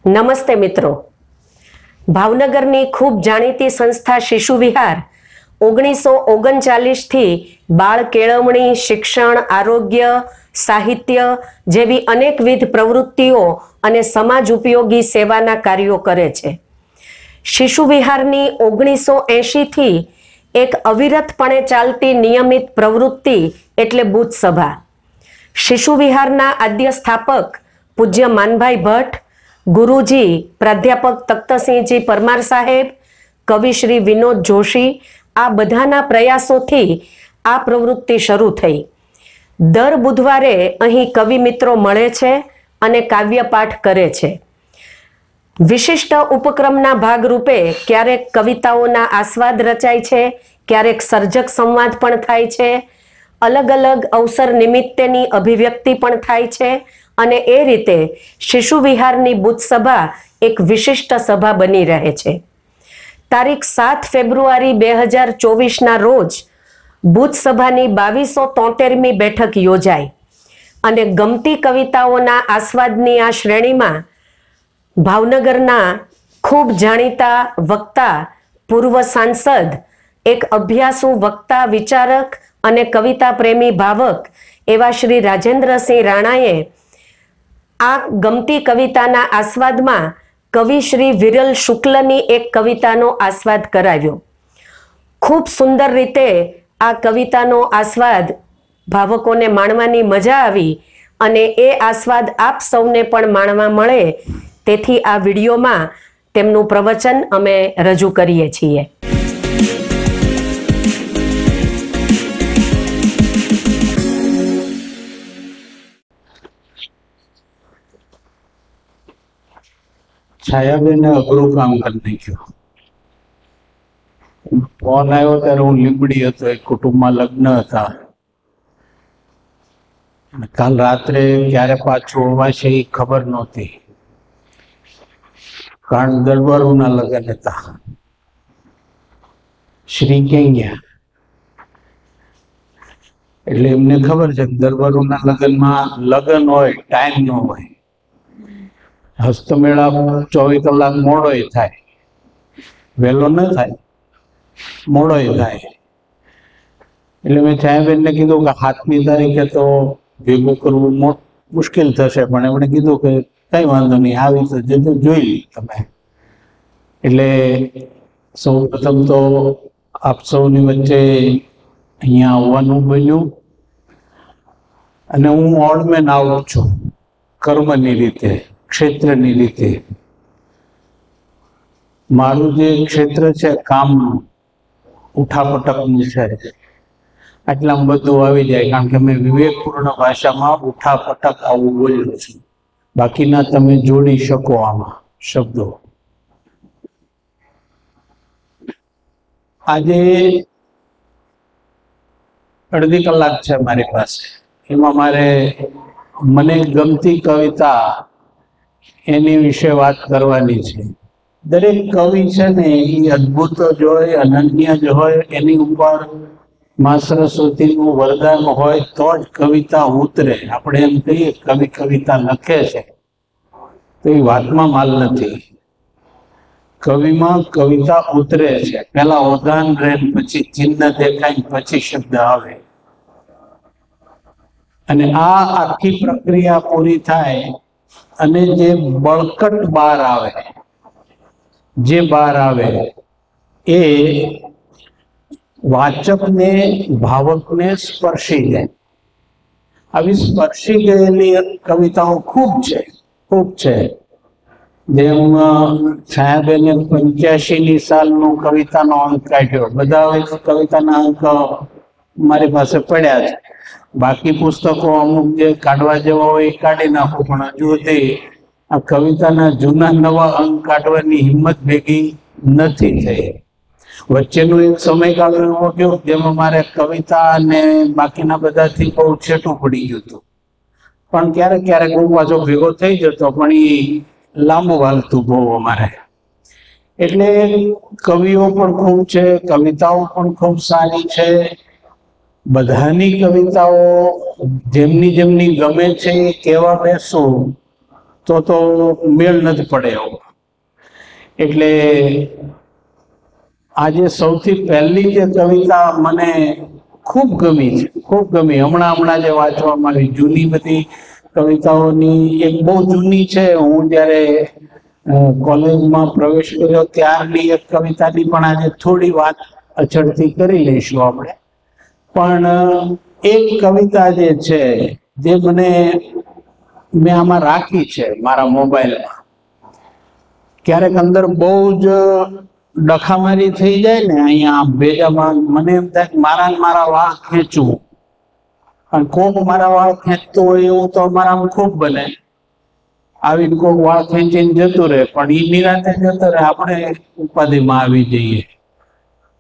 નમસ્તે મિત્રો, ભાવનગરની ખૂબ જાણીતી સંસ્થા શિશુ વિહાર 1939 થી બાળ કેળવણી, શિક્ષણ, આરોગ્ય, સાહિત્ય જેવી અનેકવિધ પ્રવૃત્તિઓ અને સમાજ ઉપયોગી સેવાના કાર્યો કરે છે। શિશુ વિહારની 1980 થી એક અવિરતપણે ચાલતી નિયમિત પ્રવૃત્તિ એટલે બુથ સભા। શિશુ વિહારના આદ્ય સ્થાપક પૂજ્ય માનભાઈ ભટ્ટ, ગુરુજી પ્રાધ્યાપક તખ્તસિંહજી પરમાર સાહેબ, કવિ શ્રી વિનોદ જોશી, આ બધાના પ્રયાસોથી આ પ્રવૃત્તિ શરૂ થઈ। દર બુધવારે અહીં કવિ મિત્રો મળે છે અને કાવ્યપાઠ કરે છે। વિશિષ્ટ ઉપક્રમના ભાગરૂપે ક્યારેક કવિતાઓના આસ્વાદ રચાય છે, ક્યારેક સર્જક સંવાદ પણ થાય છે, અલગ અલગ અવસર નિમિત્તેની અભિવ્યક્તિ પણ થાય છે અને એ રીતે શિશુ વિહારની બુથ સભા એક વિશિષ્ટ સભા બની રહે છે। તારીખ 7 ફેબ્રુઆરી 2024ના રોજ બુથ સભાની 2273મી બેઠક યોજાઈ અને ગમતી કવિતાઓના આસ્વાદની આ શ્રેણીમાં ભાવનગરના ખૂબ જાણીતા વક્તા, પૂર્વ સાંસદ, એક અભ્યાસુ વક્તા, વિચારક અને કવિતા પ્રેમી ભાવક એવા શ્રી રાજેન્દ્રસિંહ રાણાએ આ ગમતી કવિતાના આસ્વાદમાં કવિ શ્રી વિરલ શુક્લની એક કવિતાનો આસ્વાદ કરાવ્યો। ખૂબ સુંદર રીતે આ કવિતાનો આસ્વાદ ભાવકોને માણવાની મજા આવી અને એ આસ્વાદ આપ સૌને પણ માણવા મળે તેથી આ વિડીયોમાં તેમનું પ્રવચન અમે રજૂ કરીએ છીએ। छायाबेन अघरू काम करने क्यों फोन आयो त्यारे हूँ લીંબડી હતો, એક કુટુંબમાં લગ્ન હતા। કાલ રાત્રે ક્યારે પાછું અવાશે એ ખબર નહોતી, કારણ દરબારોના લગ્ન હતા। શ્રી ક્યાં ગયા એટલે એમને ખબર છે કે દરબારોના લગ્નમાં લગ્ન હોય, ટાઈમ ન હોય। હસ્તમેળાપ 24 કલાક મોડોય થાય, વહેલો ન થાય, મોડોય થાય। એટલે મેં છાયાબેનને કીધું કે 7મી તારીખે તો ભેગું કરવું મુશ્કેલ થશે, પણ એમણે કીધું કે કઈ વાંધો નહીં, આવી તો જજો, જોઈ લી તમે। એટલે સૌ પ્રથમ તો આપ સૌની વચ્ચે અહીંયા આવવાનું બન્યું અને હું ઓડમેન આઉટ છું, કર્મની રીતે, ક્ષેત્રની રીતે। મારું જે ક્ષેત્ર છે કામનું, ઉઠાપટકનું છે, આટલામાં બધું આવી જાય, કારણ કે મેં વિવેકપૂર્ણ ભાષામાં ઉઠાપટક આવું બોલ્યું છું, બાકીના તમે જોડી શકો આમાં શબ્દો। આજે અડધી કલાક છે મારી પાસે, એમાં મારે મને ગમતી કવિતા એની વિશે વાત કરવાની છે। દરેક કવિ છે ને એ અદ્ભુત જ હોય, અનન્ય જ હોય, એની ઉપર મા સરસ્વતીનું વરદાન હોય તો જ કવિતા ઉતરે। આપણે એમ કહીએ કવિ કવિતા લખે છે તો એ વાતમાં માલ નથી, કવિમાં કવિતા ઉતરે છે। પેલા ઓદાન રહે, પછી ચિહ્ન દેખાય, પછી શબ્દ આવે, અને આ આખી પ્રક્રિયા પૂરી થાય અને જે બળકટ બહાર આવે, જે બહાર આવે એ વાચકને, ભાવકને સ્પર્શી જાય। આવી સ્પર્શી ગયેલી કવિતાઓ ખૂબ છે, ખૂબ છે। જેમ છાયાબેને 85ની સાલનું કવિતાનો અંક કાઢ્યો, બધા કવિતાના અંક મારી પાસે પડ્યા છે, બાકી પુસ્તકો અમુક જે કાઢવા જેવા હોય એ કાઢી નાખું, પણ હજુ સુધી આ કવિતાના જૂના નવા અંક કાઢવાની હિંમત ભેગી નથી થઈ। વચ્ચેનો એક સમયગાળો એવો ગયો જેમાં મારે કવિતા અને બાકીના બધાથી બહુ છેટું પડી ગયું હતું, પણ ક્યારેક ક્યારેક હું પાછો ભેગો થઈ જતો, પણ એ લાંબુ હાલતું બહુ અમારે। એટલે કવિઓ પણ ખૂબ છે, કવિતાઓ પણ ખૂબ સારી છે। બધાની કવિતાઓ જેમની જેમની ગમે છે એ કહેવા બેસું તો મેળ નથી પડે એવો. એટલે આજે સૌથી પહેલી જે કવિતા મને ખૂબ ગમી છે, ખૂબ ગમી, હમણાં જે વાંચવામાં આવી, જૂની બધી કવિતાઓની એક બહુ જૂની છે, હું જ્યારે કોલેજમાં પ્રવેશ કર્યો ત્યારની એક કવિતાની પણ આજે થોડી વાત અચળથી કરી લઈશું આપણે. પણ એક કવિતા જે છે જે મેં આમાં રાખી છે મારા મોબાઈલમાં. ક્યારેક અંદર બહુ જ ડખામારી થઈ જાય ને અહીંયા ભેજામાં, મને એમ થાય મારા વાળ ખેંચવું, અને કોક મારા વાળ ખેંચતો હોય એવું તો મારામાં ખૂબ બને. આવીને કોક વાળ ખેંચીને જતું રહે, પણ એ નિરાતે જતો રહે, આપણે ઉપાધિમાં આવી જઈએ.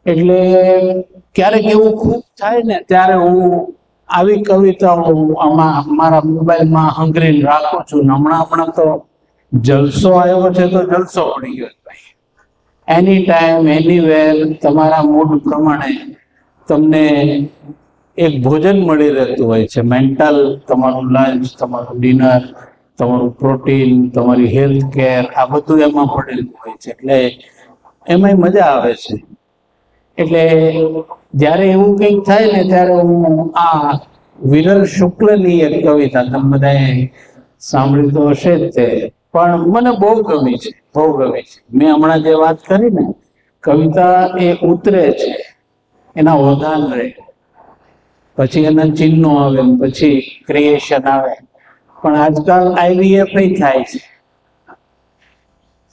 એટલે ક્યારેક એવું ખૂબ થાય ને ત્યારે હું આવી કવિતાઓ આમાં મારા મોબાઈલમાં હંગરીને રાખું છું. હમણાં તો જલસો આવ્યો છે, તો જલસો પડી ગયો ભાઈ. એની ટાઈમ એનીવેર તમારા મૂડ પ્રમાણે તમને એક ભોજન મળી રહેતું હોય છે. મેન્ટલ, તમારું લંચ, તમારું ડિનર, તમારું પ્રોટીન, તમારી હેલ્થ કેર, આ બધું એમાં પડેલું હોય છે. એટલે એમાંય મજા આવે છે. એટલે જ્યારે એવું કંઈક થાય ને ત્યારે હું આ વિરલ શુક્લની એક કવિતા, તમે બધાએ સાંભળી તો હશે જ તે, પણ મને બહુ ગમી છે, બહુ ગમી છે. મેં હમણાં જે વાત કરી ને, કવિતા એ ઉતરે છે, એના વધાન રહે, પછી એના ચિહ્નો આવે, પછી ક્રિએશન આવે. પણ આજકાલ IVF થાય છે,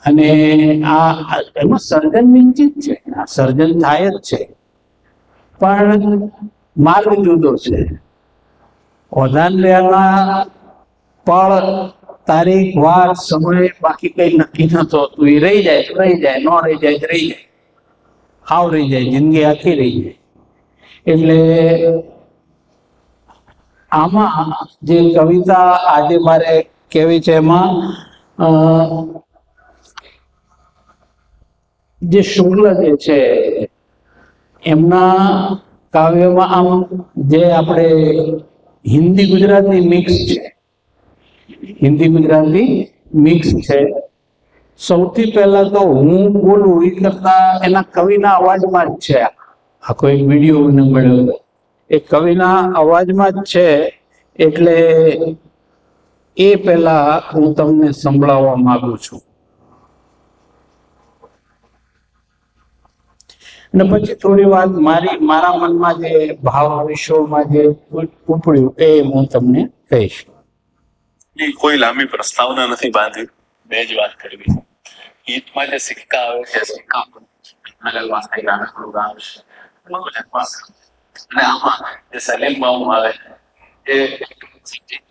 અને આ એમાં સર્જન નિશ્ચિત છે, આ સર્જન થાય જ છે, પણ માર્ગ જુદો છે. વધાન લેવા પળ, તારીખ, વાર, સમય બાકી કઈ નક્કી નતો. તું એ રહી જાય તો રહી જાય, ન રહી જાય તો રહી જાય, હાવ રહી જાય, જિંદગી આખી રહી જાય. એટલે આમાં જે કવિતા આજે મારે કેવી છે, એમાં જે શુક્લ જે છે એમના કાવ્યમાં આમ જે આપણે હિન્દી ગુજરાતી મિક્સ છે, હિન્દી ગુજરાતી મિક્સ છે. સૌથી પહેલા તો હું બોલું એ કરતા એના કવિના અવાજમાં જ છે. આ કોઈ વિડીયો મને મળ્યો, એ કવિના અવાજમાં જ છે. એટલે એ પહેલા હું તમને સંભળાવવા માંગુ છું, અને પછી થોડી વાત મારા મનમાં જે ભાવ વિશ્વમાં જે ઉપડ્યું એ હું તમને કહીશ. કોઈ લાંબી પ્રસ્તાવના નથી બાંધી, બે જ વાત કરવી. ઈદમાં જે સિક્કા આવે છે, સિક્કા અને આમાં જે સલીમ મામુ આવે એ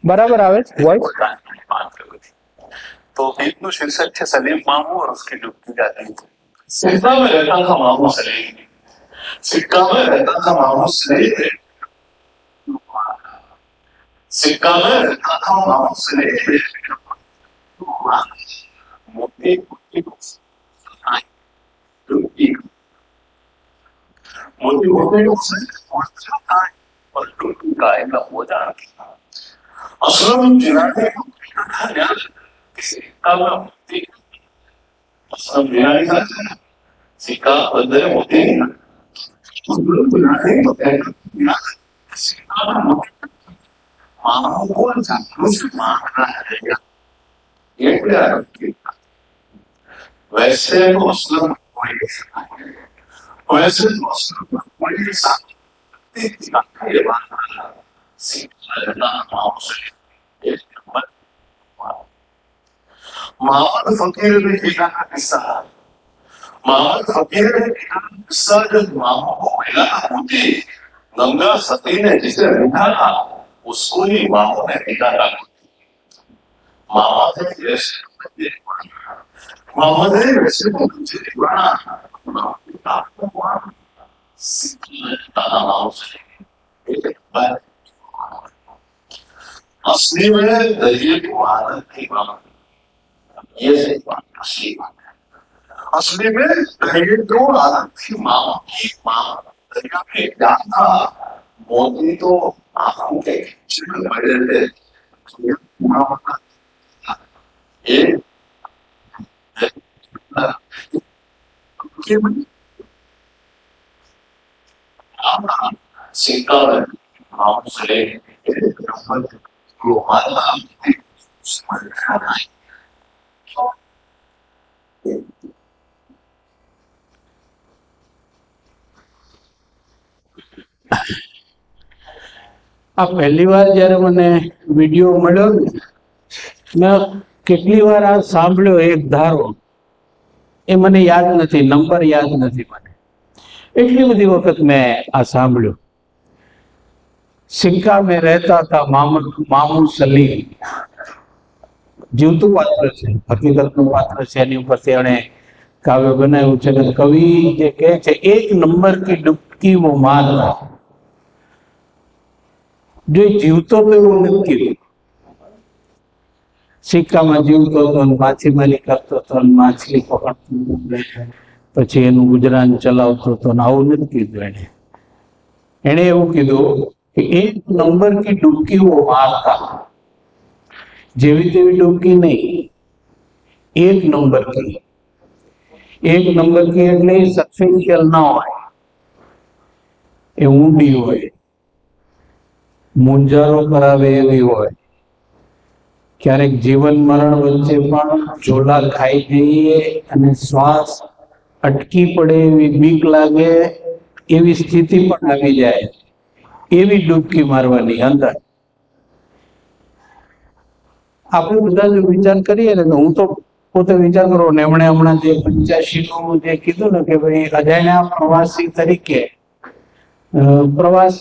બરાબર આવે વોઇસ. तो ईद शीर्षक है सलीम मामू और उसकी डूबती जाती है. सिक्का में रहता था मामू सलीम, सिक्का में रहता था मामू सलीम, सिक्का में रहता था मामू सलीम. मोती मोती मोती और टूटी गाय का बोझा असलम जिराने सिक्का में मोती, असलम जिराने का सिक्का अंदर मोती, सिक्का में मोती मां को मार रहा है. ये क्या है? वैसे मुस्लिम वैसे मुस्लिम मोहम्मद फकीर ने किया किस्सा, मोहम्मद फकीर ने किया किस्सा जब मामू को मिला मोती, गंगा सती ने जिसे लिखा था उसको ही मामू ने लिखा था. मामा ने वैसे मामा ने वैसे मुझे बड़ा असली में दरिया को आदत थी मामा, ये सही बात, असली बात है. असली में दरिया को आदत थी मामा की. मामा दरिया में जान था, मोती तो आंखों के खींचने पड़े थे. એ આપણા સિંગાર માણસને ગોમાતા સમજાય આ પહેલી વાર જ્યારે મને વિડીયો મળ્યો ને, મેં કેટલી વાર આ સાંભળ્યો એક ધારો, એ મને યાદ નથી, નંબર યાદ નથી મને, એટલી બધી વખત મેં આ સાંભળ્યું. સિક્કા મેં રહેતા હતા મામુ સલીમ, જીવતું પાત્ર છે, હકીકતનું પાત્ર છે, એની ઉપરથી એણે કાવ્ય બનાવ્યું છે. કવિ જે કહે છે, એક નંબર કી ડૂબકી વો મારતા, જો જીવતો તો એવું નથી, સિક્કામાં જીવતો હતો, માછીમારી કરતો હતો, માછલી પકડતો, પછી એનું ગુજરાન ચલાવતો હતો, આવું નથી કીધું એને એવું કીધું કે એક નંબર કી ડૂબકી વો મારતા, જેવી તેવી ડૂબકી નહીં, એક નંબર કી. એક નંબર કી એટલે સબસ્ટેન્શિયલ ના હોય, એ ઊંડી હોય, મૂંઝારો કરાવે એવી હોય, ક્યારેક જીવન મરણ વચ્ચે પણ ઝોલા ખાઈ જઈએ અને શ્વાસ અટકી પડે એવી બીક લાગે એવી સ્થિતિ પણ આવી જાય, એવી ડૂબકી મારવાની અંદર. આપણે બધા જો વિચાર કરીએ ને, હું તો પોતે વિચાર કરો ને, એમણે હમણાં જે 85 નું જે કીધું ને કે ભાઈ અજાણ્યા પ્રવાસી તરીકે પ્રવાસ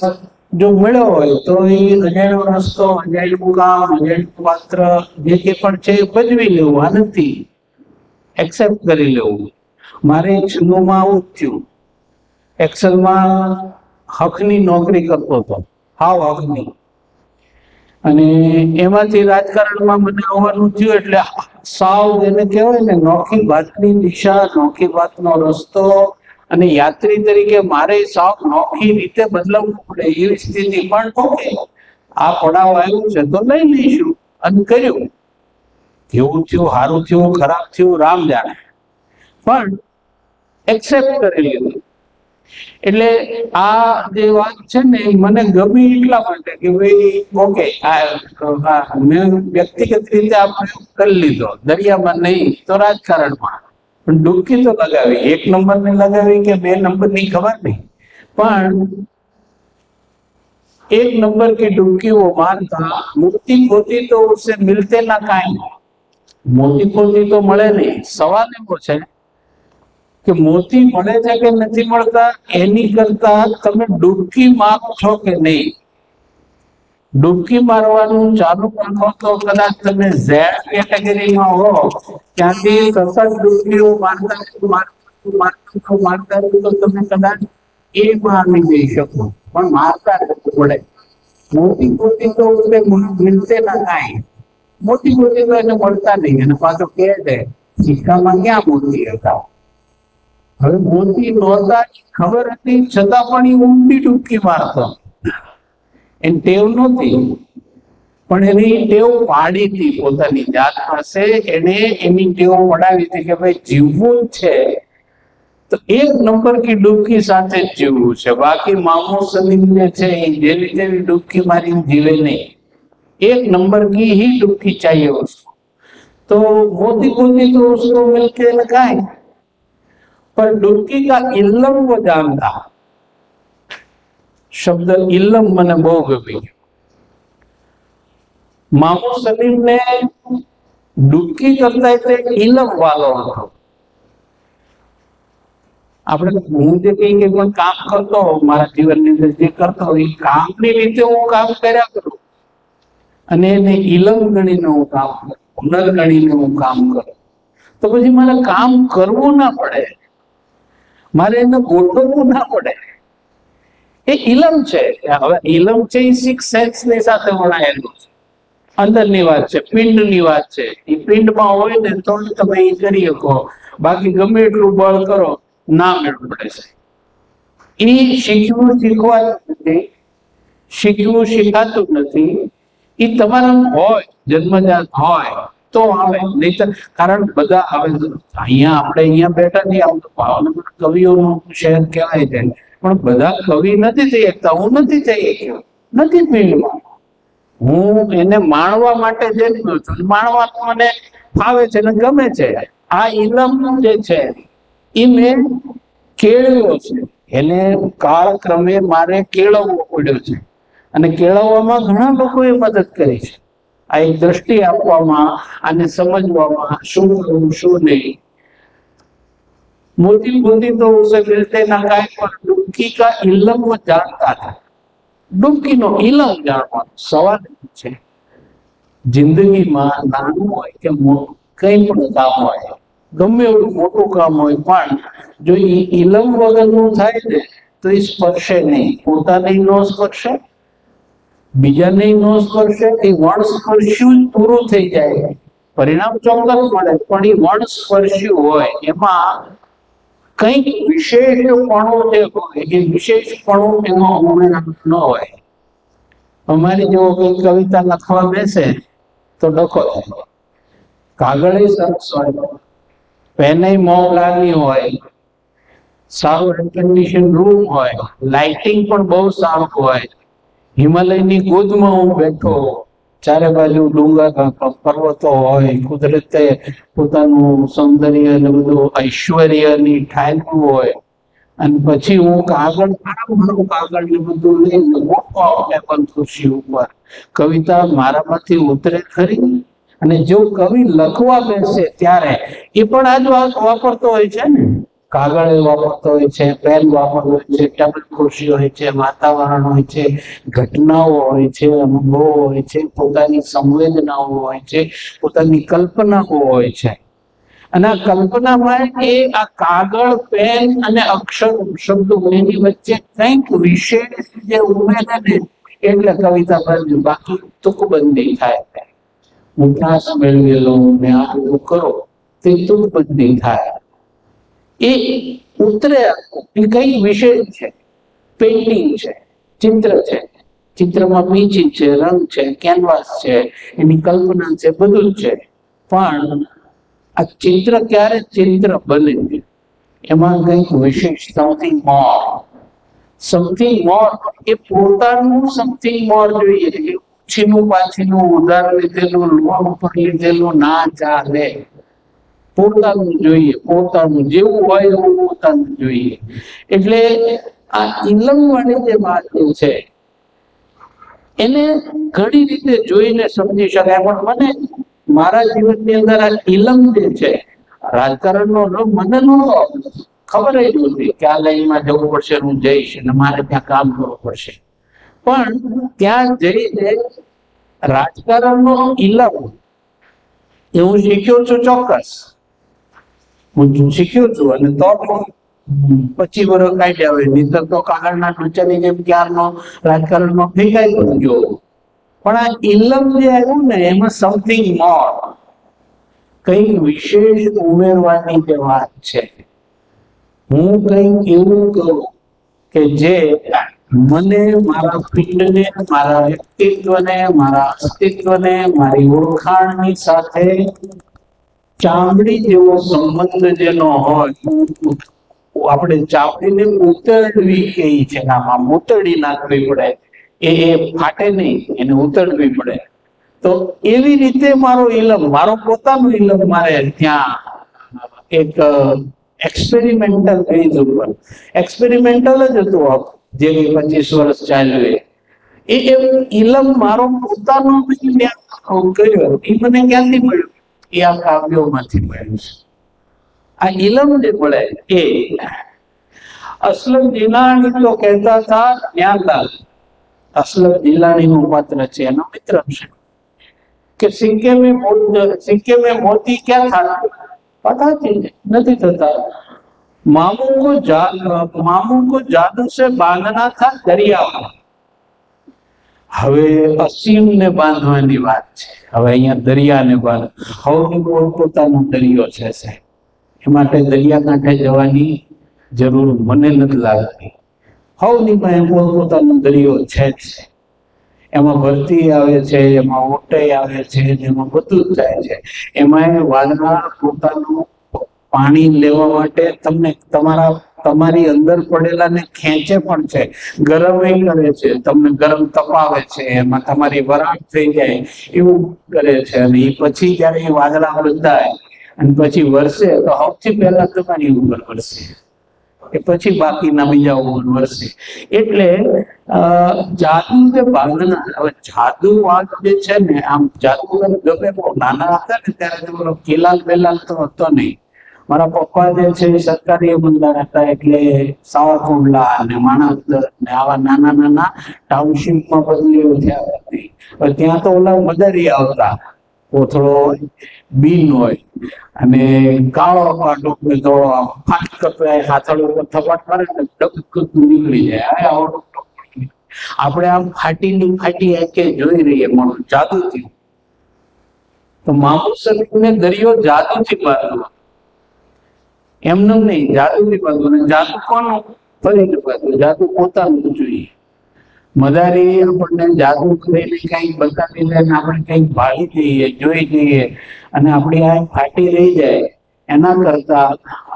જો મળ્યો હોય તો એ અજાણ્યો રસ્તો, અજાણ્યું કામ, અજાણ્યું પાત્ર જે કે પણ છે એ ભજવી લેવું, આનંદથી એક્સેપ્ટ કરી લેવું. મારે છન્નુમાં આવું જ થયું. એક્સેલમાં હકની નોકરી કરતો હતો, હાવ હકની, અને એમાંથી રાજકારણમાં મને આવવાનું થયું. એટલે સાવ જેને કહેવાય ને, નોખી વાતની દિશા, નોખી વાતનો રસ્તો, અને યાત્રી તરીકે મારે સાવ નોખી રીતે બદલાવવું પડે એવી સ્થિતિ. પણ ઓકે, આ પડાવ આવ્યું છે તો લઈ લઈશું, અને કર્યું. કેવું થયું, સારું થયું, ખરાબ થયું, રામ જાણે, પણ એક્સેપ્ટ કરી લીધું. એટલે આ જે વાત છે ને, મને ગમી એટલા માટે કે ભાઈ ઓકે, મેં વ્યક્તિગત રીતે આ પ્રયોગ કરી લીધો, દરિયામાં નહીં તો રાજકારણમાં. પણ ડૂબકી તો લગાવી, એક નંબર ની લગાવી કે 2 નંબર ની ખબર નહીં, પણ एक नंबर की डुबकी वो मारता, मोती खोती तो उससे मिलते ना काई, मोती खोती तो મળે નહીં. સવાલ એવો છે કે મોતી મળે છે કે નથી મળતા એની કરતા તમે ડૂબકી મારો છો કે નહીં. ડૂબકી મારવાનું ચાલુ રાખો તો કદાચ તમે ઝેડ કેટેગરીમાં હો, ત્યાંથી સતત ડૂબકીઓ મારતા તો તમે કદાચ એ માં આવી જઈ શકો, પણ મારતા પડે. મોટી મોટી તો મિલતે ના કાંઈ, મોટી મોટી તો એને મળતા નહીં. અને પાછો કહે છે સિક્કામાં ક્યાં મોતી હતા. હવે મોતી નહોતા ખબર હતી છતાં પણ એ ઊંડી ડૂબકી મારતો. એની ટેવ નહોતી, પણ એની ટેવ પાડી હતી પોતાની જાત પાસે. એને એની ટેવ પડાવી હતી કે ભાઈ જીવવું છે તો એક નંબર की डुबकी સાથે જ જીવવું છે. બાકી મામો સલીમ ને છે એ જેવી તેવી ડૂબકી મારી જીવે નહીં. एक नंबर की ही डुबकी चाहिए उसको. तो मोती मोती तो उसको मिलके लगाए, पर डुबकी का इल्लम वो जानता. शब्द इल्लम મને બહુ ગમ્યો. મામો સલીમ ને ડૂબકી કરતા એટલે ઇલ્લમ વાલો હતો. આપણે હું જે કઈ કે કોઈ કામ કરતો હોઉં, મારા જીવનની અંદર જે કરતો હોય એ કામની રીતે હું કામ કર્યા કરું, અને એને ઇલમ ગણીને હું કામ કરું, હુનર ગણીને હું કામ કરું, તો પછી મારે કામ કરવું ના પડે, મારે એને ગોઠવવું ના પડે. એ ઇલમ છે. હવે ઇલમ છે એ 6 સેન્સ ની સાથે વણાયેલું છે, અંદરની વાત છે, પિંડની વાત છે. એ પિંડમાં હોય ને તો તમે એ કરી શકો, બાકી ગમે એટલું બળ કરો ના મેળ પડે છે. એ શીખવું શીખવાતું નથી, શીખવું શીખાતું નથી. એ તમારા હોય, જન્મજાત હોય, તો આવે, નહીતર કારણ બધા હવે અહીંયા આપણે અહીંયા બેઠા નહીં, આમ તો ભાવનગર કવિઓનું શહેર કહેવાય છે, પણ બધા કવિ નથી થઈ શકતા. હું નથી થઈ શક્યો, નથી ફિલ્ડમાં. હું એને માણવા માટે જન્મ્યો છું, માણવાનું મને ફાવે છે ને ગમે છે. આ ઇલમ જે છે એ મેં કેળવ્યો છે, એને કાળક્રમે મારે કેળવવો પડ્યો છે, અને કેળવવામાં ઘણા લોકોએ મદદ કરી છે. આ એક દ્રષ્ટિ આપવામાં અને સમજવામાં શું કરવું શું નહીં. મોતી મોતી તો ઉસે મિલતે ના કાય પર ડુબકી કા ઇલમ જાણતા હતા. ડુબકીનો ઇલમ જાણવાનો સવાલ છે. જિંદગીમાં નાનું હોય કે મોટું કઈ પણ કામ હોય, ગમે એવું મોટું કામ હોય, પણ જો એ ઇલમ વગરનું થાય ને તો એ સ્પર્શે નહીં. પોતાને ન સ્પર્શે, બીજાને ન સ્પર્શે. એ વણ સ્પર્શ્યું પૂરું થઈ જાય, પરિણામ ચોક્કસ મળે, પણ એ વણ સ્પર્શ્યું હોય એમાં કંઈક વિશેષપણું જે હોય એ વિશેષપણું એનો ઉમેરાણ ન હોય. અમારી જેવો કઈ કવિતા લખવા બેસે તો ડખો થાય. કાગળે સરસ હોય, પેને મોંઘલાની હોય, સારું એર કન્ડિશન રૂમ હોય, લાઇટિંગ પણ બહુ સારું હોય, હિમાલયની ગોદમાં હું બેઠો, ચારે બાજુ ડુંગર પર્વતો હોય, કુદરતે પોતાનું સૌંદર્ય અને બધું ઐશ્વર્યની ઠાલવું હોય, અને પછી હું કાગળ ને બધું લઈને ટેબલ ખુરશી ઉપર કવિતા મારામાંથી ઉતરે ખરી. અને જો કવિ લખવા બેસે ત્યારે એ પણ આ જ વાપરતો હોય છે ને. કાગળ વાપરતો હોય છે, પેન વાપરતો હોય છે, ટેબલ ખુરશી હોય છે, વાતાવરણ હોય છે, ઘટનાઓ હોય છે, અનુભવો હોય છે, પોતાની સંવેદનાઓ હોય છે, પોતાની કલ્પનાઓ હોય છે. અને આ કલ્પનામાં એ આ કાગળ, પેન અને અક્ષર શબ્દો એની વચ્ચે કંઈક વિશેષ જે ઉમેરે ને એટલે કવિતા બની. બાકી તુકબંધી થાય. હું ત્રાસ મેળવેલો ને આ બધું કરો તે તુકબંધી થાય. એ ઉતરે એ કઈ વિશેષ છે. પેઇન્ટિંગ છે, ચિત્ર છે, ચિત્રમાં પીંછી છે, રંગ છે, કેનવાસ છે, એની કલ્પના છે, બધું જ છે. પણ આ ચિત્ર ક્યારે ચિત્ર બને એમાં કંઈક વિશેષ સમથિંગ મોર એ પોતાનું સમથિંગ મોર જોઈએ. છીનું પાછીનું ઉધાર લીધેલું, લોન ઉપર લીધેલું ના ચાલે. પોતાનું જોઈએ, પોતાનું જેવું હોય એવું પોતાનું જોઈએ. એટલે આ ઇલમ વાળી જે વાત છે એને ઘણી રીતે જોઈને સમજી શકાય. પણ મને મારા જીવનની અંદર આ ઇલમ જે છે રાજકારણનો મને નહોતો ખબર જ નહોતી કે આ લાઈનમાં જવું પડશે, હું જઈશ અને મારે ત્યાં કામ કરવું પડશે. પણ ત્યાં જઈને રાજકારણનો ઇલમ એ હું શીખ્યો છું, ચોક્કસ હું શીખ્યો છું. અને તો 25 વર્ષ કાઢ્યા હોય, નહીતર તો કાગળના ટૂંચાની જેમ ક્યારનો રાજકારણમાં ફેંકાઈ પણ ગયો. પણ આ ઇલમ જે આવ્યું ને એમાં સમથિંગ મોર, કંઈક વિશેષ ઉમેરવાની જે વાત છે. હું કંઈક એવું કરું કે જે મને, મારા પિંડને, મારા વ્યક્તિત્વને, મારા અસ્તિત્વને, મારી ઓળખાણની સાથે ચામડી જેવો સંબંધ જેનો હોય. આપણે ચામડીને ઉતરવી કહીએ છે, આમાં મૂતરડી નાખવી પડે, એ ફાટે નહીં, એને ઉતરવી પડે. તો એવી રીતે મારો ઇલમ, મારો પોતાનો ઇલમ મારે ત્યાં એક એક્સપેરિમેન્ટલ બેઝ ઉપર, એક્સપેરિમેન્ટલ જ હતું જે 25 વર્ષ ચાલ્યું. એ ઇલમ મારો પોતાનો કર્યો. એ મને ક્યાંથી મળ્યું? એ આ કાવ્યોમાંથી મળ્યું છે. આ ઇલમ જે મળે એ અસલમ જીલાણી તો કહેતા હતા, જ્ઞાનલાલ અસલમ જીલાણી નું પાત્ર છે, એનો મિત્ર છે કે સિક્કે में मोती क्या था पता नहीं થતા. मामू को जादू से बांधना था दरिया. હવે અસીમ ને બાંધવાની વાત છે. હવે અહીંયા દરિયાને બાંધ, હવની પોતાનો દરિયો છે. એ માટે દરિયા કાંઠે જવાની જરૂર મને નથી લાગતી. હવની પાસે પોતાનો દરિયો છે જ. એમાં ભરતી આવે છે, એમાં ઓટાઈ આવે છે, એમાં બધું જ થાય છે. એમાં વાદળા પોતાનું પાણી લેવા માટે તમને તમારી અંદર પડેલા ને ખેંચે પણ છે, ગરમ કરે છે, તમને ગરમ તપાવે છે, એમાં તમારી વરાળ થઈ જાય એવું કરે છે. અને એ પછી જયારે એ વાદળા બંધાય અને પછી વરસે તો સૌથી પહેલા તમારી ઉપર વરસે, એ પછી બાકીના બીજા ઉપર વરસે. એટલે જાદુ કે ભાવના, હવે જાદુ વાત જે છે ને, આમ જાદુ ગમે બહુ નાના હતા ને ત્યારે તો કેલાલ બેલાલ તો હતો નહીં. મારા પપ્પા જે છે સરકારી અમલદાર હતા, એટલે સાવરકુંડલા અને માણાવદર ને આવા નાના નાના ટાઉનશીપમાં બદલીઓ થયા હતી. ત્યાં તો ઓલા મદારી આવતા, કોથળો બીન હોય અને કાળો પાટો ફાટ કપાય, હાથળ ઉપર થપાટ મારે ને ડબક નીકળી જાય. આપણે આમ ફાટી આંખે જોઈ રહીએ પણ જાદુથી. તો મામુ શરીફને દરિયો જાદુથી બાંધવો, એમનું નહીં, જાદુથી બાંધવું. જાદુ કોનું? ફરીને બાંધવું. જાદુ પોતાનું જોઈએ. મદારી આપણને જાદુ કરીને કઈક બતાવી દે ને આપણે કઈક ભાળી જઈએ, જોઈ જઈએ અને આપણી આ ફાટી રહી જાય, એના કરતા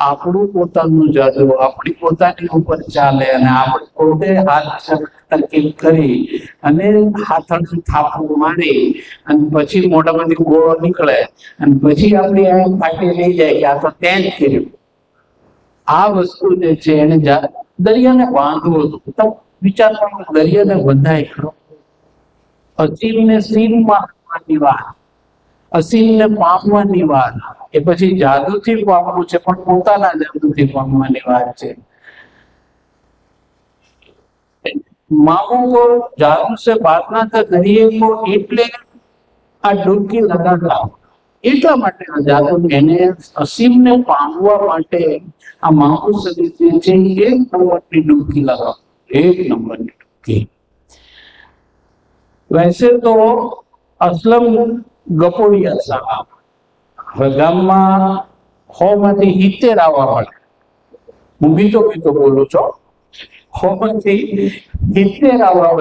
આપણું પોતાનું જાદુ આપણી પોતાની ઉપર ચાલે અને આપણે પોતે હાથ તરકીબ કરી અને હાથળ થાપું મારી અને પછી મોઢામાંથી ગોળો નીકળે અને પછી આપણી આ ફાટી રહી જાય કે આ તો ત્યાં જ કર્યું. આ વસ્તુ જે છે એને દરિયાને બાંધવો હતો. વિચાર કરો, દરિયાને બંધાય ખરો. અસીમને સીમમાં વાત, અસીમને પામવાની વાત, એ પછી જાદુથી પામવું છે, પણ પોતાના જાદુથી પામવાની વાત છે. मामू को जादू से बांधना था दरिये को, એટલે આ ડૂબકી લગાડતા એટલા માટે આ જાદુ એને અસીમને પામવા માટે આ મામુ સદી છે એક નંબરની ડૂબકી લગાવ, એક નંબરની ડૂબકી. वैसे तो असलम ગપોડિયા સાહેબ હવે ગામમાં 100 માંથી 70 આવવા મળે. હું બીતો બોલું છું. 100 માંથી 70 આવવા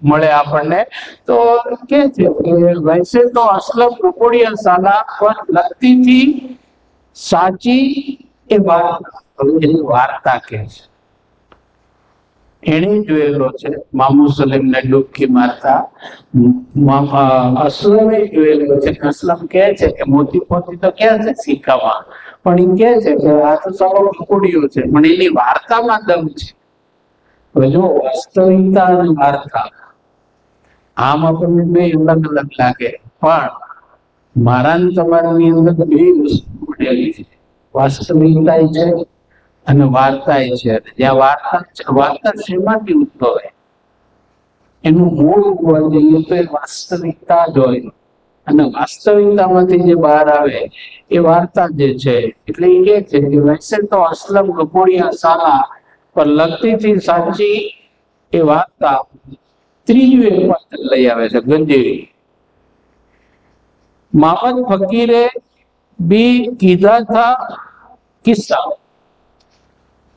મળે આપણને. તો કે છે કે વૈસે તો અસલમ ગપોડિયા સાલા પર લગતી થી સાચી એ વાર્તા કે છે. એને જોયેલો છે મામુ સલીમને ડૂબકી મારતા. અસલમે જોયેલો છે. અસલમ કહે છે કે મોતી પોતી તો ક્યાં છે સિક્કામાં, પણ એ કહે છે કે આ તો સારો ગપોડિયો છે, પણ એની વાર્તામાં દમ છે. હવે જો વાસ્તવિકતા અને વાર્તા આમ આપણને બે અલગ અલગ લાગે, પણ મારા ને તમારાની અંદર બે વસ્તુ પડેલી છે, વાસ્તવિકતા છે અને વાર્તા છે. જ્યાં વાર્તા શેમાંથી ઉદ્ભવે, એનું મૂળ હોવા જોઈએ તો એ વાસ્તવિકતા જ હોય, અને વાસ્તવિકતામાંથી જે બહાર આવે એ વાર્તા જે છે. એટલે એ કહે છે કે વૈસે તો અસલમ ગપોડિયા સાલા પર લગતી થી સાચી એ વાર્તા. ત્રીજું એક વાત લઈ આવે છે ગંજેરી. मोहम्मद फकीरे भी कीधा था किस्सा,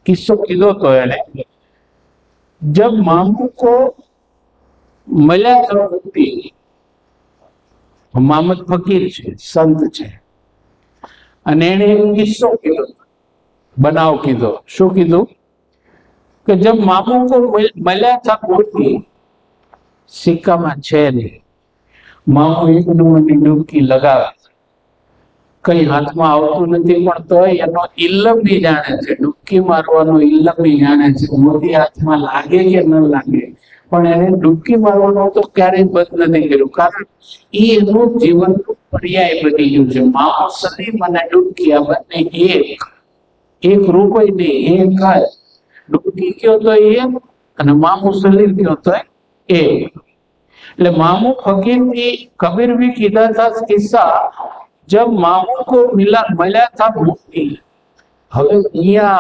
किस्सो कीधो तो है जब मामू को मिला था व्यक्ति, मोहम्मद फकीर છે, સંત છે, અને એને કિસ્સો કીધો, બનાવ કીધો. શું કીધું કે जब मामू को मिला था मोती, સિક્કામાં છે નહીં, મામુ એક નંબરની ડૂબકી લગાવે, કઈ હાથમાં આવતું નથી, પણ તોય એનો ઇલ્લમ બી જાણે છે, ડૂબકી મારવાનો ઇલ્લમ બી જાણે છે. મોતી હાથમાં લાગે કે ન લાગે, પણ એને ડૂબકી મારવાનો તો ક્યારેય બંધ નથી કર્યું, કારણ એ એનું જીવનનું પર્યાય બની ગયું છે. મામુ સલીમ અને ડૂબકી આ બંને એક રૂપ જ નહીં, એક જ. ડૂબકી કયો તો એક અને મામુ સલીમ કયો તો एक. એટલે मामू फकीर की कबीर भी कीधा था किस्सा जब मामू को मिला था मोती. હવે અહીંયા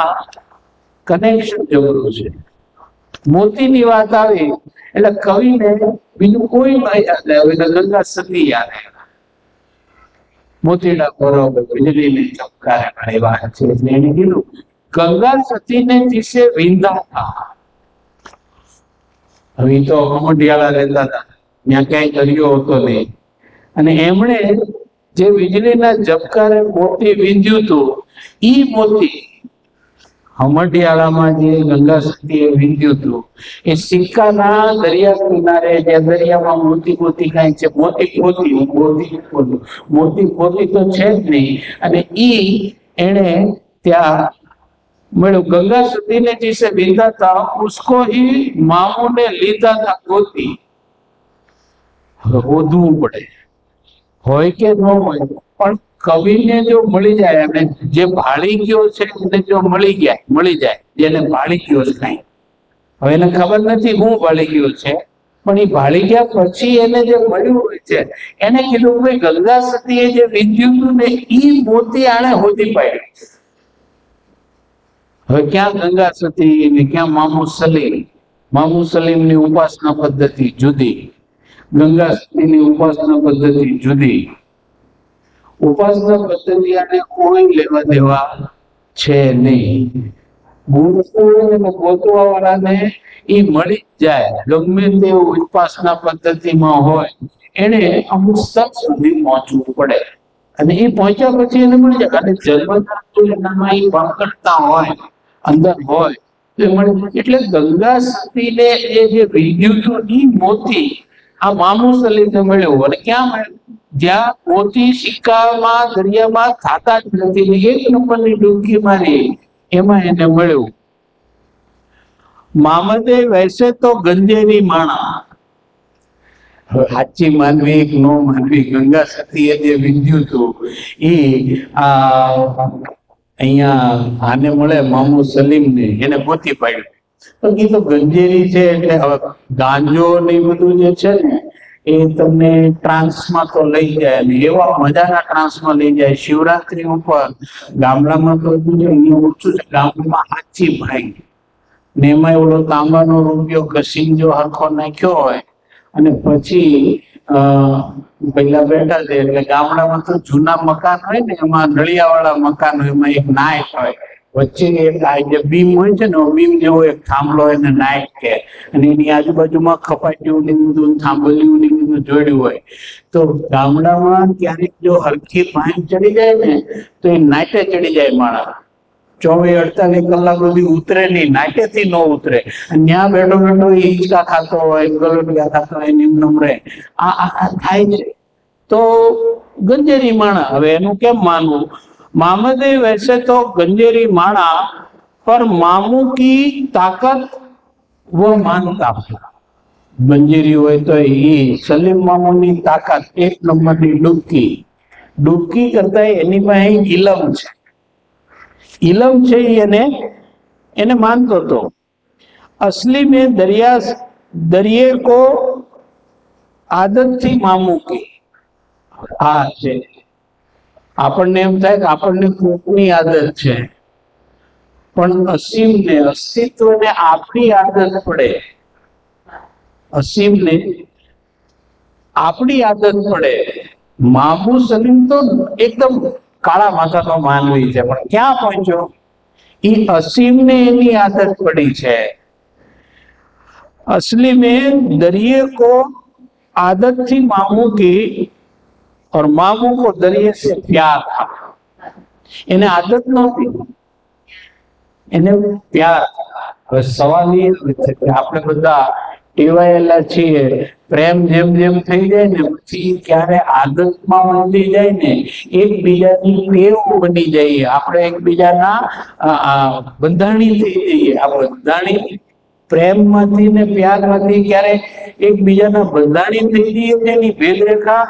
કનેક્શન જરૂર છે. મોતીની વાત આવી એટલે કવિને બીજું કોઈ ન યાદ આવે, ગંગા સતી યાદ આવે. મોતીડા બરોબર વીજળીને ચમકારે ઘણી વાત છે. એટલે એને કીધું ગંગા સતીને जिसे વિંધા था. હવે તો કમંડિયાળા રહેતા હતા, ત્યાં ક્યાંય દરિયો હતો નહીં. અને એમણે જે વીજળીના ઝબકારે મોતી વીંધ્યું હતું, ઈ મોતી હમઢિયાળામાં જે ગંગા સતીએ વીંધ્યું હતું, એ સિક્કાના દરિયા કિનારે જે દરિયામાં મોતી કાંઈ છે, મોતી તો છે જ નહીં. અને ઈ એણે ત્યાં મળ્યું. गंगा सती ने जिसे विंधा था उसको ही मामू ने लीधा था गोती. શોધવું પડે, હોય કે ન હોય, પણ કવિને જો મળી જાય અને જે ભાળી ગયો છે એને જો મળી જાય, જેને ભાળી ગયો છે કઈ, હવે એને ખબર નથી હું ભાળી ગયો છે, પણ એ ભાળી ગયા પછી એને જે મળ્યું હોય છે એને કીધું ભાઈ ગંગા સતીએ જે વિંધ્યું હતું ને ઈ મોતી આણે હોતી પાડ્યું. હવે ક્યાં ગંગા સતી ને ક્યાં મામુ સલીમ ની ઉપાસના પદ્ધતિ જુદી, ગંગા સતીની ઉપાસના પદ્ધતિ જુદી. ઉપાસના પદ્ધતિ આને કોઈ લેવા દેવા છે નહીં. ગોતવા વાળાને એ મળી જાય, ગમે તે ઉપાસના પદ્ધતિમાં હોય એને અમુક સ્તર સુધી પહોંચવું પડે, અને એ પહોંચ્યા પછી એને મળી જાય. અને જન્મમાં એ વાંકડતા હોય, અંદર હોય તો એ મળે. એટલે ગંગા સતીને એ જે વિદ્યુત ઈ મોતી આ મામુ સલીમને મળ્યું. અને ક્યાં મળ્યું? જ્યાં મોતી સિક્કામાં દરિયામાં થતા જ નથી, એક નંબરની ડૂબકી મારી એમાં એને મળ્યું. મામદે વૈસે તો ગંજેરી માણા. સાચી માનવી કે નો માનવી, ગંગા સતીએ જે વિંધ્યું હતું એ અહીંયા આને મળે મામુ સલીમને, એને ગોતી પાડ્યું. તો કીધું ગંજેરી છે એટલે હવે ગાંજો ને બધું જે છે ને એ તમને ટ્રાન્સમાં તો લઈ જાય, ને એવા મજાના ટ્રાન્સમાં લઈ જાય. શિવરાત્રી ઉપર ગામડામાં તો અહીંયા ઓછું છે, ગામડામાં હાચી ભાઈ ને એમાં ઓલો તાંબાનો રૂપિયો ઘસીને જો હરખો નાખ્યો હોય અને પછી પહેલા બેઠા છે. એટલે ગામડામાં તો જૂના મકાન હોય ને એમાં નળિયાવાળા મકાન હોય, એમાં એક નાયક હોય વચ્ચે, એક જે બીમ હોય છે ને બીમ જેવો એક થાંભલો હોય ને નાયક કે, અને એની આજુબાજુમાં ખપાટ્યું ને બધું થાંભલ્યું ને બધું જોડ્યું હોય. તો ગામડામાં ક્યારેક જો હરખી ભાઈ ચડી જાય ને તો એ નાટે ચડી જાય માણસ. 24-48 કલાક સુધી ઉતરે નહીં, નાટેથી ન ઉતરે. ત્યાં બેઠો બેઠો હિંચકા ખાતો હોય, ગલોટિયા ખાતો હોય, નિમ્ન રહે. આ થાય છે. તો ગંજેરી માણા, હવે એનું કેમ માનવું? मामदे वैसे तो गंजेरी माना, पर मामू की ताकत वो मानता. गंजेरी हो तो ये सलीम मामू ની તાકાત એક નંબરની ડૂબકી કરતા એની પાસે ઇલમ છે એને માનતો તો. असली में दरिये को आदत थी मामू की. हाँ છે, આપણને એમ થાય કે આપણને કોકની આદત છે, પણ અસીમને અસ્તિત્વને આપણી આદત પડે. અસીમને આપણી આદત પડે. મામુ સલીમ તો એકદમ કાળા માથાનો માનવી છે, પણ ક્યાં પહોંચ્યો? એ અસીમને એની આદત પડી છે. असली में दरिये को आदत थी मामू की, और मामू को दरिये से प्यार था. એને આદત નહોતી, એને પ્યાર. હવે સવાલ એ છે કે આપણે બધા ટેવાયેલા છીએ, પ્રેમ જેમ જેમ થઈ જાય ને પછી ક્યારે આદતમાં બની જાય ને એકબીજાની ટેવ બની જઈએ, આપણે એકબીજાના બંધાણી થઈ જઈએ. આ બંધાણી પ્રેમમાંથી ને પ્યારમાંથી ક્યારે એકબીજાના બંધાણી થઈ જઈએ, એની ભેદરેખા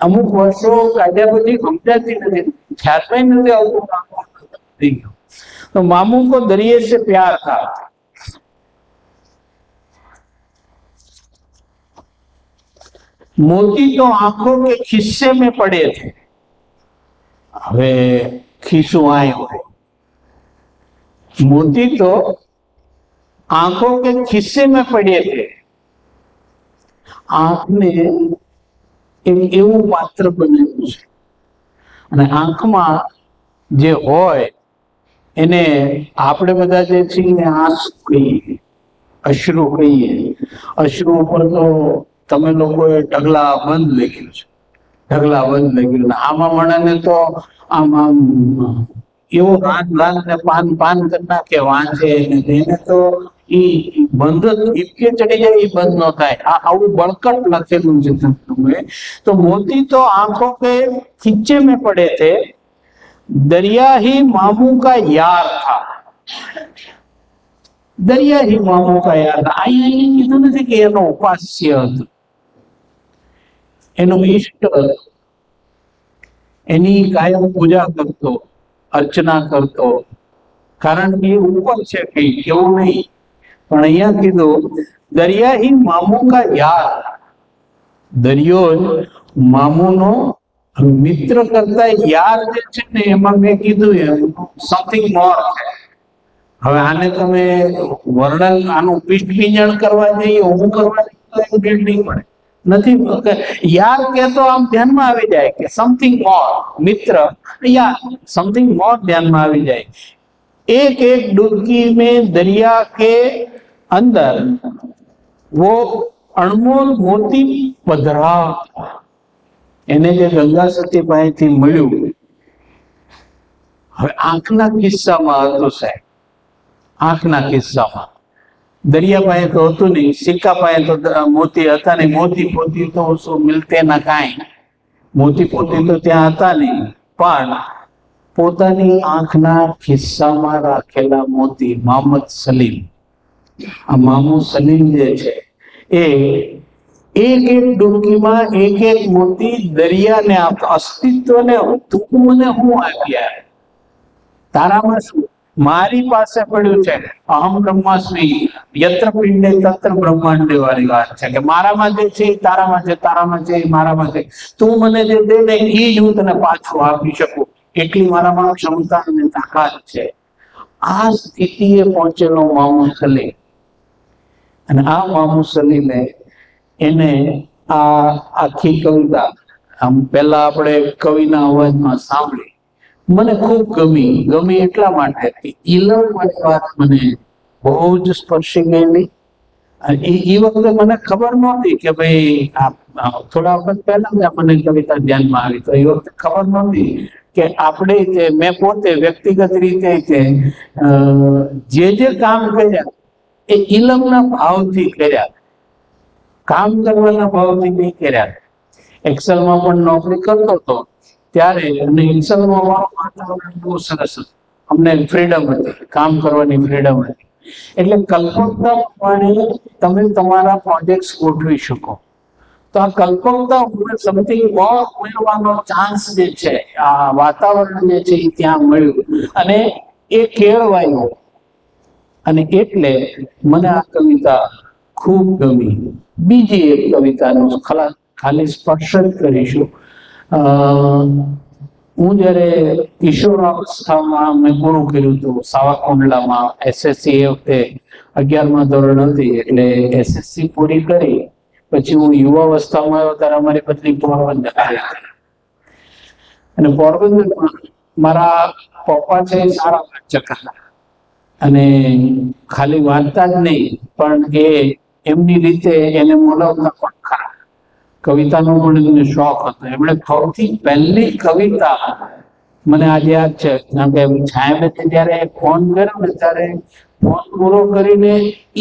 અમુક વર્ષો કાઢ્યા પછી સમજાતી નથી, ખ્યાલમાં નથી આવતું. તો मामू को दरिये से प्यार था. मोती तो आंखों के खिस्से में पड़े थे. હવે ખિસ્સું આયો, मोती तो आंखों के खिस्से में पड़े थे. આંખને એવું પાત્ર બન્યું છે, અને આંખમાં જે હોય એને આપણે બધા જે છીએ આંસુ કહીએ, અશ્રુ કહીએ. અશ્રુ ઉપર તો તમે લોકોએ ઢગલા બંધ લખ્યું છે, ઢગલા બંધ લખ્યું ને આમાં મને તો આમ આમ એવો રાન રાન ને પાન પાન કરી નાખે વાંચે એને તો ઈ બંધ ઈપકે ચડી જાય એ બંધ ન થાય. આવું બળકટ લખેલું છે તમે. તો મોતી તો આંખો કે खींचे में पड़े थे, दरिया ही मामू का यार था. दरिया ही मामू का यार था. અહીંયા કીધું નથી કે એનો ઉપાસ્ય હતો, એનો ઈષ્ટ હતો, એની કાયમ પૂજા કરતો, અર્ચના કરતો, કારણ કે ઉપર છે કઈ એવું નહીં. પણ અહીંયા કીધું દરિયા ही मामू का यार. દરિયો મામુનો મિત્ર કરતા યાર જે છે ને એમાં મેં કીધું એમ સમથિંગ મોર છે. હવે આને તમે વર્ણન આનું પીઠ કરવા જઈએ, હું કરવા જઈએ નહીં પડે નથી. યાર કે તો આમ ધ્યાનમાં આવી જાય કે સમથિંગ મોર, મિત્ર યાર સમથિંગ મોર ધ્યાનમાં આવી જાય. एक एक डुबकी में दरिया के अंदर वो अनमोल मोती पधरा. એને જે ગંગા સતી પાસેથી મળ્યું, હવે આંખના કિસ્સામાં હતું સાહેબ, આંખના કિસ્સામાં. દરિયા પાસે તો હતું નહીં, સિક્કા પાસે તો મોતી હતા નહીં. મોતી પોતી તો શું મિલતે ના કાંઈ, મોતી પોતી તો ત્યાં હતા નહીં. પણ પોતાની આંખના ખિસ્સામાં રાખેલા મોતી મોહમ્મદ સલીમ, આ મામુ સલીમ જે છે એ એક એક ડૂબકીમાં એક એક મોતી દરિયાને અસ્તિત્વને તું મને હું આપ્યા, તારામાં શું મારી પાસે પડ્યું છે. અહમ બ્રહ્માસ્મિ યત્ર પિંડે તત્ર બ્રહ્માંડે વાળી વાત છે કે મારામાં જે છે તારામાં છે, તારામાં છે મારામાં છે. તું મને જે દે ને એ જ હું તને પાછું આપી શકું, એટલી મારામાં ક્ષમતા અને તાકાત છે. આ સ્થિતિએ પહોંચેલો મામુ સલીમ. અને આ મામુ સલીમે એને આ આખી કવિતા આમ પહેલા આપણે કવિના અવાજમાં સાંભળી, મને ખૂબ ગમી એટલા માટે ઈલમ વાળી વાત મને બહુ જ સ્પર્શી ગયેલી. એ વખતે મને ખબર નહોતી કે ભાઈ થોડા વખત પહેલા જ મને કવિતા ધ્યાનમાં આવી, તો એ વખતે ખબર નહોતી કે આપણે મેં પોતે વ્યક્તિગત રીતે જે કામ કર્યા એ ઇલમના ભાવથી કર્યા, કામ કરવાના ભાવથી નહીં કર્યા. એક્સેલમાં પણ નોકરી કરતો હતો ત્યારે, અને એક્સેલમાં વાતાવરણ બહુ સરસ હતું, અમને ફ્રીડમ હતી, કામ કરવાની ફ્રીડમ હતી. એટલે કલ્પકતા પ્રમાણે તમે તમારા પ્રોજેક્ટ ગોઠવી શકો. તો આ કલ્પકતા સમથિંગ મોર મેળવવાનો ચાન્સ જે છે, આ વાતાવરણ જે છે એ ત્યાં મળ્યું અને એ કેળવાયું. અને એટલે મને આ કવિતા ખૂબ ગમી. બીજી એક કવિતાનો ખાલી સ્પર્શ જ કરીશું. હું જયારે કિશોરાવસ્થામાં મેં પૂરું કર્યું હતું સાવરકુંડલામાં, SSC એ વખતે 11મા ધોરણ હતી, એટલે SSC પૂરી કરી પછી હું યુવાવસ્થામાં આવ્યો ત્યારે અમારી પત્ની પોરબંદર આવી અને પોરબંદરમાં મારા પપ્પા છે સારા વાંચક હતા અને ખાલી વાંચતા જ નહીં પણ એ એમની રીતે એને બોલાવતા પણ ખરા. કવિતાનો પણ એમને શોખ હતો. એમણે સૌથી પહેલી કવિતા મને આજે યાદ છે, કારણ કે સાહેબે જયારે ફોન કર્યો ને ત્યારે ફોન પૂરો કરીને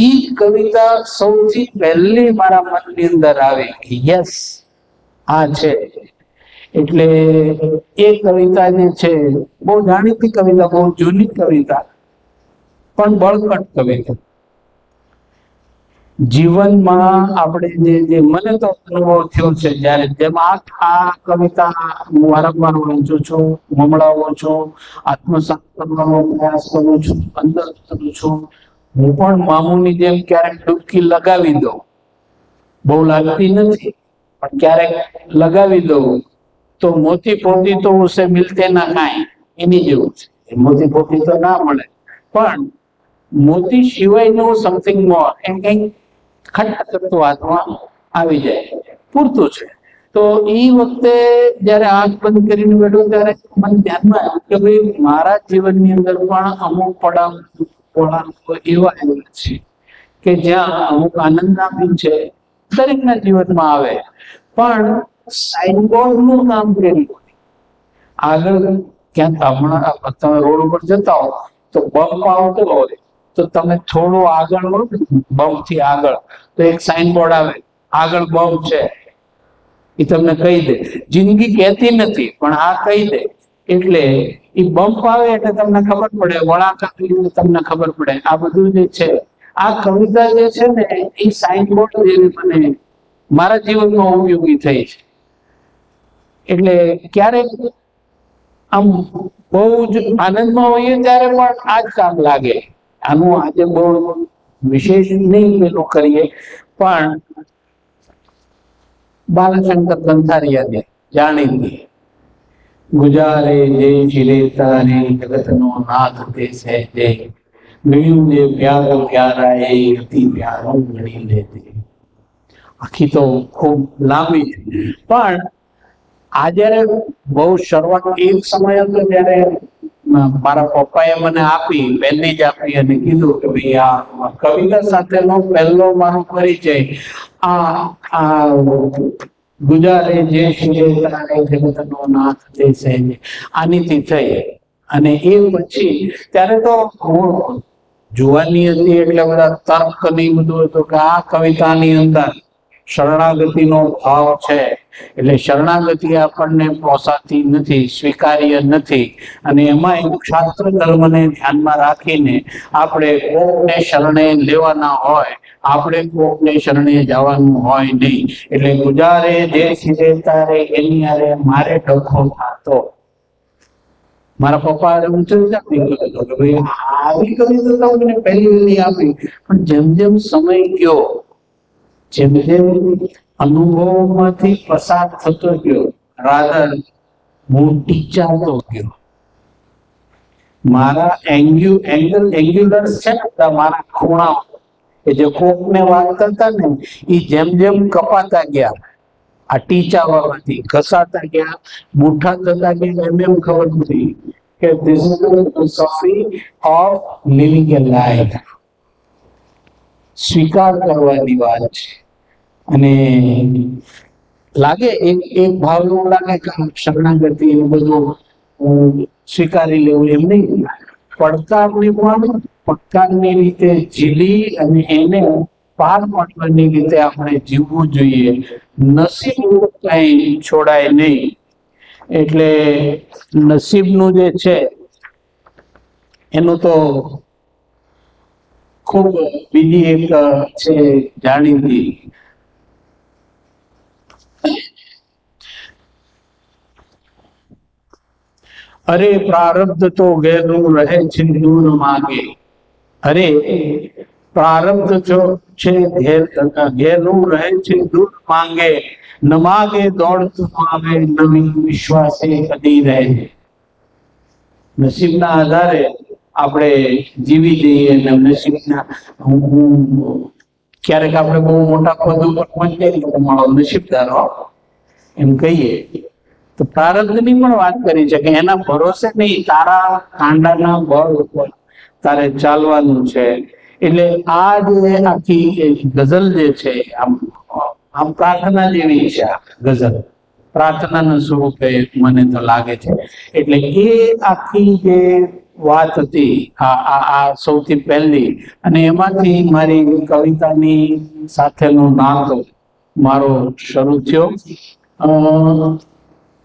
ઈ કવિતા સૌથી પહેલી મારા મનની અંદર આવી કે યસ આ છે. એટલે એ કવિતા જે છે બહુ જાણીતી કવિતા, બહુ જૂની કવિતા પણ બળકટ કવિતા. જીવનમાં આપણે જે મને તો અનુભવ થયો છે જયારે જેમ આ કવિતા હું વારંવાર વાંચું છું, મમડાવું છું, આત્મસાત કરવાનો પ્રયાસ કરું છું, અંદર કરું છું. હું પણ મામુની જેમ ક્યારેક ડૂબકી લગાવી દઉં, બહુ લાગતી નથી પણ ક્યારેક લગાવી દઉં તો મોતી પોતી તો ઉસે મિલતે ના કાંઈ, એની જેવું છે. મોતી પોતી તો ના મળે પણ મોતી સિવાયનું સમથિંગ મોર એમ કંઈક ખટ્ટ તત્વ હાથમાં આવી જાય પૂરતું છે. તો એ વખતે જયારે આંખ બંધ કરીને બેઠો ત્યારે મને ધ્યાનમાં આવ્યું કે ભાઈ મારા જીવનની અંદર પણ અમુક પડાવ એવા છે કે જ્યાં અમુક આનંદના બી છે, દરેકના જીવનમાં આવે, પણ સાઇનબોર્ડનું કામ કર્યું. આગળ ક્યાંક હમણાં તમે રોડ ઉપર જતા હો તો બમ્પ આવતો હોય તો તમે થોડું આગળ હો, બમ્પ થી આગળ તો એક સાઇનબોર્ડ આવે, આગળ બમ્પ છે, એ તમને કહી દે. જિંદગી કહેતી નથી પણ આ કહી દે, એટલે એ બમ્પ આવે એટલે તમને ખબર પડે, વળાંક તમને ખબર પડે. આ બધું જે છે, આ કવિતા જે છે ને, એ સાઇનબોર્ડ જેવી મને મારા જીવનમાં ઉપયોગી થઈ છે. એટલે ક્યારેક આમ બહુ જ આનંદમાં હોઈએ ત્યારે પણ આ જ કામ લાગે. આનું આજે બહુ વિશેષ નહીં પેલું કરીએ, પણ બાલશંકર કંથારિયાને જાણીતી ગુજારે જે ચિરેતા રે જગતનો નાથ તે સહેજે ગણ્યું જે પ્યારો પ્યારા એ અતિ પ્યારો ગણી લેતે. આખી તો ખૂબ લાંબી છે, પણ આ જયારે બહુ શરૂઆત એક સમય હતો ત્યારે મારા પપ્પાએ મને આપી, પહેલી જ આપી અને કીધું કે ભાઈ આ કવિતા સાથેનો પહેલો મારો પરિચય આ ગુજારે જે જગતનો નાથ તે સહેજે આનીથી થઈ. અને એ પછી ત્યારે તો હું જુવાની હતી એટલે બધા તર્ક ને બધું હતું કે આ કવિતાની અંદર શરણાગતિનો ભાવ છે, એટલે શરણાગતિ આપણને પોસાતી નથી, સ્વીકાર્ય નથી. અને એમાં ક્ષાત્ર ધર્મને ધ્યાનમાં રાખીને આપણે કોકને શરણે લેવાના હોય, આપણે કોકને શરણે જવાનું હોય નહીં. એટલે ગુજારે જે સીધે તારે એની આરે મારે ડખો થતો. મારા પપ્પા આવી કવિતા તમને પહેલી આપી, પણ જેમ જેમ સમય ગયો, જેમ જેમ અનુભવમાંથી પસાર થતો ગયો, રાધર હું ટીચાતો ગયો. મારા એંગ્યુલર્સ છે ને, મારા ખૂણા એ જે કોકને વાત કરતા ને, એ જેમ જેમ કપાતા ગયા, આ ટીચાવાથી ઘસાતા ગયા, બુઠા થતા ગયા, એમ ખબર પડી કે this is the philosophy of living A life. સ્વીકાર કરવાની વાત છે. અને લાગે એક ભાવ એવું લાગે કે શરણાગતિ એ બધું સ્વીકારી લેવું, એમ નહીં. પડકારની રીતે ઝીલી અને એને પાર પાડવાની રીતે આપણે જીવવું જોઈએ. નસીબ કઈ છોડાય નહીં. એટલે નસીબનું જે છે એનું તો ખૂબ બીજી એક છે જાણીતી, અરે પ્રારબ્ધ તો ઘેરનું રહે છે દૂર માગે. અરે પ્રારબ્ધ જો છે ઘેરનું રહે છે દૂર માંગે. ન માગે દોડતું આવે નવી વિશ્વાસે કદી રહે. નસીબના આધારે આપણે જીવી જઈએ ને નસીબના ક્યારેક આપણે બહુ મોટા પદ ઉપર પહોંચીએ મારો નસીબદાર એમ કહીએ તો પ્રારબ્ધની પણ વાત કરી છે કે એના ભરોસે નહીં, તારા કાંડાના બળ ઉપર તારે ચાલવાનું છે. એટલે આ જે આખી ગઝલ જે છે આમ પ્રાર્થના જેવી છે. આ ગઝલ પ્રાર્થનાના સ્વરૂપે મને તો લાગે છે. એટલે એ આખી જે વાત હતી આ સૌથી પહેલી, અને એમાંથી મારી કવિતાની સાથેનો નાતો મારો શરૂ થયો.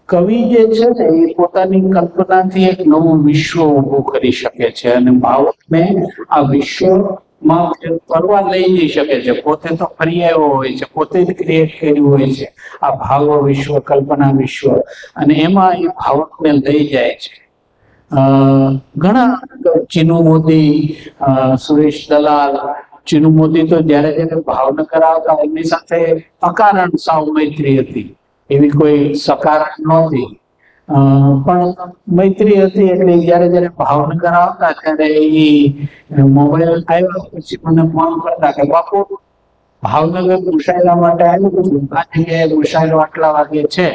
કવિ જે છે ને એ પોતાની કલ્પનાથી એક નવું વિશ્વ ઉભું કરી શકે છે અને ભાવકને આ વિશ્વમાં ફરવા લઈ જઈ શકે છે. પોતે તો ફરી આવ્યો હોય છે, પોતે જ ક્રિએટ કર્યું હોય છે આ ભાવ વિશ્વ, કલ્પના વિશ્વ, અને એમાં એ ભાવકને લઈ જાય છે. ઘણા ચીનુ મોદી, સુરેશ દલાલ, ચીનુ મોદી તો જયારે જયારે ભાવનગર આવતા એમની સાથે અકારણ સાવ મૈત્રી હતી, એવી કોઈ સકારણ નહોતી, પણ મૈત્રી હતી. એટલે જયારે જયારે ભાવનગર આવતા ત્યારે એ મોબાઈલ આવ્યા પછી મને ફોન કરતા કે બાપુ ભાવનગર મુશાયરા માટે આવ્યું, આ જગ્યાએ મુશાયરો આટલા વાગે છે,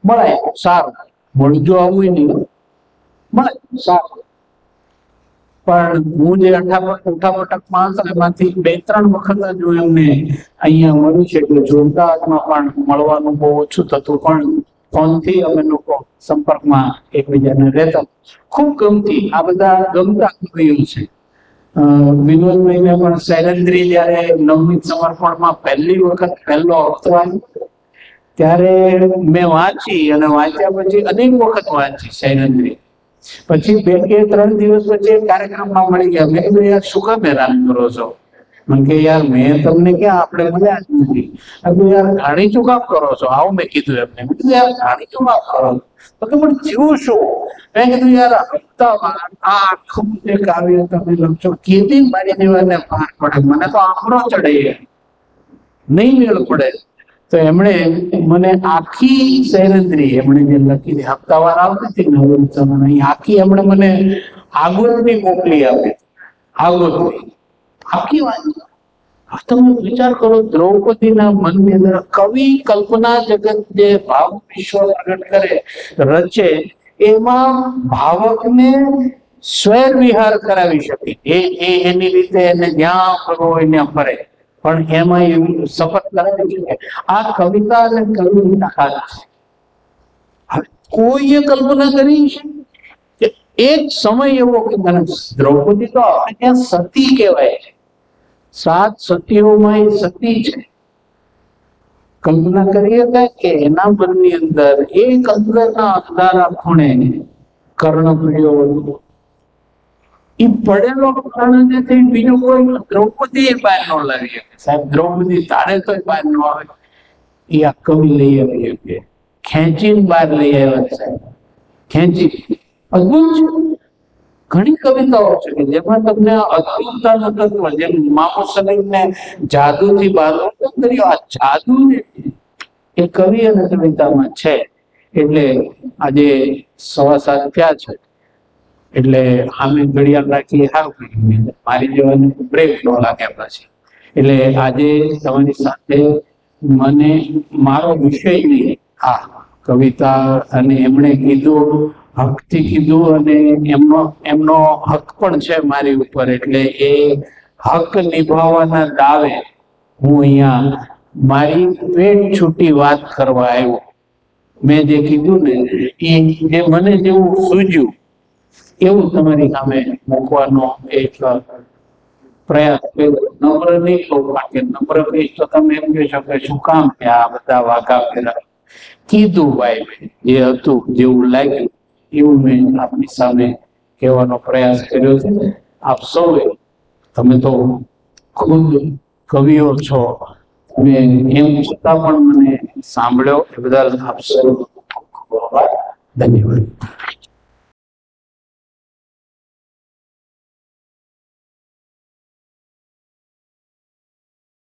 મળાય સારું, મળજો આવું નહીં મળે સારું. પણ હું જે ઉઠાપટકમાં હતો એમાંથી 2-3 વખત જ હું એમને અહીંયા મળ્યું છે, એટલે જોરદારમાં પણ મળવાનું બહુ ઓછું થતું, પણ ફોનથી અમે લોકો સંપર્કમાં એકબીજાને રહેતા. ખૂબ ગમતી, આ બધા ગમતા કવિઓ છે. વિનોદભાઈને પણ શૈલેન્દ્રી જયારે નવનીત સમર્પણમાં પહેલી વખત પહેલો હપ્તો આવ્યો ત્યારે મેં વાંચી, અને વાંચ્યા પછી અનેક વખત વાંચી શૈલેન્દ્રી. પછી 2 કે 3 દિવસ પછી કાર્યક્રમમાં મળી ગયા. મેં કીધું યાર શું કામ હેરાન કરો છો? મને કે યાર મેં તમને ક્યાં, આપણે મળ્યા જ નથી. યાર ઘાણી શું કામ કરો છો? આવું મેં કીધું એમને. મેં કીધું યાર ઘાણી શું કામ કરો? તો પણ જીવું શું? મેં કીધું યાર હપ્તાવાર આ આખું જે કાવ્ય તમે લખશો કેદી મારી દીવાને પાર પડે, મને તો આંકડો ચડે, નહીં મેળ પડે. તો એમણે મને આખી શૈલેન્દ્રી એમણે જે લખી હપ્તાવાર આવતી હતી ને આખી એમણે મને આગળની મોકલી આપી, આગળની આખી વાત. તમે વિચાર કરો, દ્રૌપદીના મનની અંદર કવિ કલ્પના જગત જે ભાવ વિશ્વ પ્રગટ કરે, રચે, એમાં ભાવકને સ્વૈર વિહાર કરાવી શકે. એની રીતે એને જ્યાં ફરવો હોય ત્યાં ફરે, પણ એમાં એવી શપથ કરાવી છે. આ કવિતા અને કવિની તાકાત છે. કોઈએ કલ્પના કરી છે કે એક સમય એવો કે દ્રૌપદી તો આપણે ત્યાં સતી કહેવાય છે, 7 સતીઓમાં એ સતી છે. કલ્પના કરીએ કે એના મનની અંદર એક અંદરના અંધારા ખૂણે કર્ણ પડ્યો, એ પડેલો કર્ણ નથી, બીજું કોઈ દ્રૌપદી બહાર ન લાવી શકે. સાહેબ દ્રૌપદી તારે તો બહાર ન આવે, એ આ કવિ લઈ આવી શકે, ખેંચીને બહાર લઈ આવ્યા સાહેબ, ખેંચી. અદભુત છે. ઘણી કવિતાઓ છે કે જેમાં તમને અદ્ભુતતાનું તત્વ, જેમ મામુ સલીમને જાદુથી બાંધો કર્યો, આ જાદુ એ કવિ અને કવિતામાં છે. એટલે આજે 7:15 થયા છે, એટલે અમે ઘડિયાળ રાખી મારી જવાની બ્રેક ન લાગ્યા પછી. એટલે આજે તમારી સાથે મને મારો વિષય નહીં, આ કવિતા, અને એમણે કીધું હકથી કીધું, અને એમનો હક પણ છે મારી ઉપર. એટલે એ હક નિભાવવાના દાવે હું અહીંયા મારી પેટ છૂટી વાત કરવા આવ્યો. મેં જે કીધું ને એ જે મને જેવું સૂઝ્યું એવું તમારી સામે મૂકવાનો એક પ્રયાસ કર્યો. નમ્ર નહીં કહું, કારણ કે નમ્ર કહીશ તો તમે એમ કહી શકો શું કામ કે આ બધા વાઘા ફેરા. કીધું ભાઈ, જે હતું જેવું લાગ્યું એવું મેં આપની સામે કહેવાનો પ્રયાસ કર્યો છે. આપ સૌએ, તમે તો ખુદ કવિઓ છો, તમે એમ છતાં પણ મને સાંભળ્યો એ બદલ આપ સૌ ધન્યવાદ.